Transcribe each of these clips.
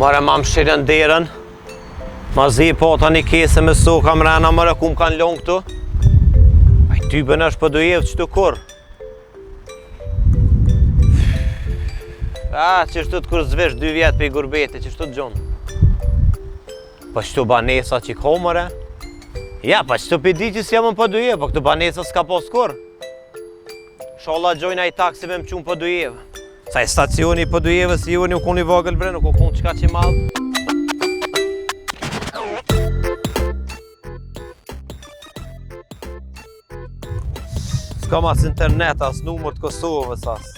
Mare ma më shirën derën. Ma zi po ta një kese me soka mrena mare ku më kanë lon këtu. A i typën është për dojevë që të kur. Që shtu të kur zvesh 2 vjetë për i gurbeti, që shtu të gjonë. Pa qëtu banesa që i ko mare. Ja, pa qëtu për di që si jam më për dojevë, pa këtu banesa s'ka pos kur. Sholla gjojna i taksi me më qunë për dojevë. Sa i stacioni për dojevë si ju një u kun i vogël bre, nuk u kun qka që i madhë. S'ka mas internet, as numër të Kosovës as.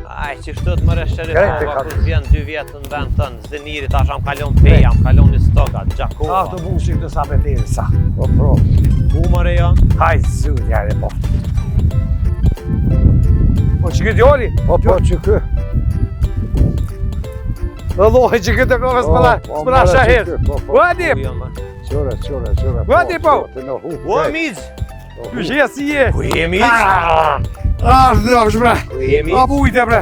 Aj, që shtët më resherifova, kur vjen 2 vjetë në vend tënë, Zdeniri, tash am kalon peja, am kalon një stokat, Gjakova. Autobusi këtë sa beteri sa. Po, pro. Ku mëre jo? Hajtë zut, jare po. Po që këtë jori? Po, që kë. Dhe lojë që këtë kove s'përa shahir. Guadi! Qore. Guadi po! O, Miz! Ku shje si je? Ku je, Miz? Drapsh bre! Ku je, Miz? A bujte bre!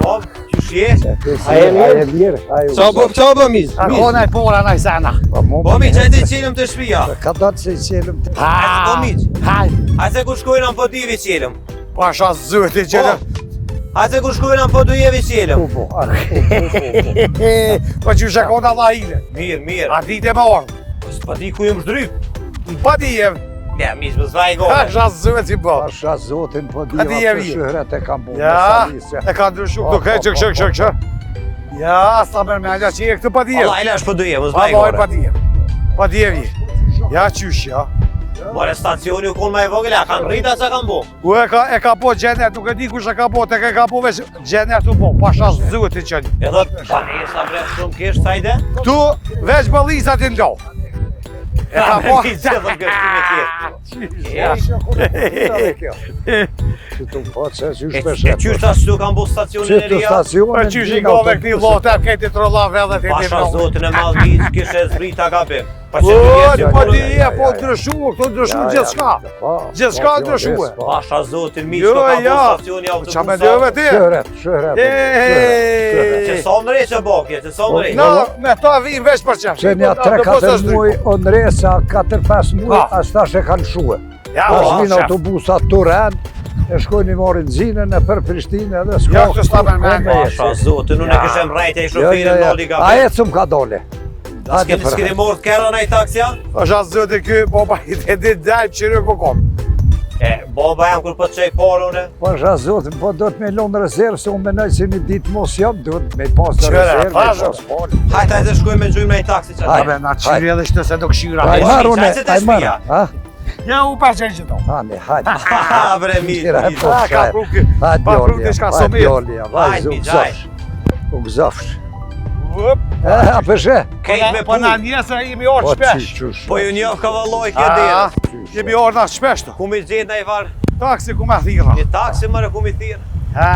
O, që shje? A e mirë? Qa bë, Miz? A kona e pora na i sena. Po, Miz, hajde i qelëm të shpia. Ka datë që i qelëm të... Po, Miz, Hajde! hajde ku shkojnë në po divi qelëm. Pa sha zëti që dhe... Hajde ku shkojnë në po dujevi qelëm. Po që shakona la ile. Mirë. A dite me orë. Pa di ku jem shdryp. Pa di jem. Ja, Miz, më zvaj Pa gove. sha zëti po. Pasha zotin po A di diva e të mirë. shëhret e kam bu me Ja, salisja. e ka ndryshu këtu, kë. Ja, sa mërmendja që je këtu pa di jem. Allah, ila është po dujevi, më Pa zvaj vaj pa gore. di jem. Pa di jem je. Ja qysh ja. More stacioni u kon ma e vogël, a kanë rrita sa kanë bo? U e ka po gjenet, nuk e di kush e ka po, tek e ka po veç gjenet u po, pasha zëti që një. E dhët, banesa bre, shumë kesh, sajde? Tu veç bëllisat i ndo. E ka po... Mi që dhe gështu me tjerë. Që të po që që E shpeshet. qysh ta shtu kanë bo stacionin Që e të ria? stacionin... Për që shikove këti lote, këti trolla vedhe të Pasha zotin e madh Miz, kishe zbrita gabim. Pa që O, të ti vjetë po që ti je, po ndryshu, këto ndryshu gjithçka. Gjithçka ndryshuar. Pasha zotin Miz, Jo, që ka bo ja. stacioni Qa me dëve ti? Shëhret. Që sa më rejtë që bakje, që sa më rejtë. Na, me ta vim veç për qef. Që nja 3-4 muaj, onresa 4-5 muaj, as tash e kanë shue. Ja, Tash o, vinë autobusat Turen, e shkojnë i morin zinën e për Prishtinë edhe s'ka... Ja, këtë s'ta mërmendja. Pasha zotin, unë e kishem rajtë e i shoferin noli A gabim. ecëm ka dole. S'keni morë të kera në i taksja? Pasha zëti ky, boba i të dit dajmë që në kokon. E, baba jam kur po të qej parë une? Pasha zotin, po do të me lonë rezervë, se unë menoj se një ditë mos jam, do të me pas në Qëra, rezervë, me pasha. pas parë. Hajtë shkojmë me gjujmë në i taksi që A be, na qiri edhe shtë se do këshira. Aj Hajde, marë une, hajde të aj marë. shpia. Ha? Ja, u pa qenë që do. Hane, hajde. Ha, bre, Tira, mirë. po, ka shaj. pruki, Hajde, pa pruki Jolja, shka hajde, somit. Jolja, vajzë, Hajde, u Mijaj. gëzofsh. U gëzofsh. Vëp. A, përshë? Kejt me Po na punë. njëse jemi orë shpesh. Po ju njoh ka valloj kjo derë. Jemi orë na shpesh të. Ku mi gjetë na i varë? Taksi ku me thira. Një taksi mëre ku mi thirë. Ha,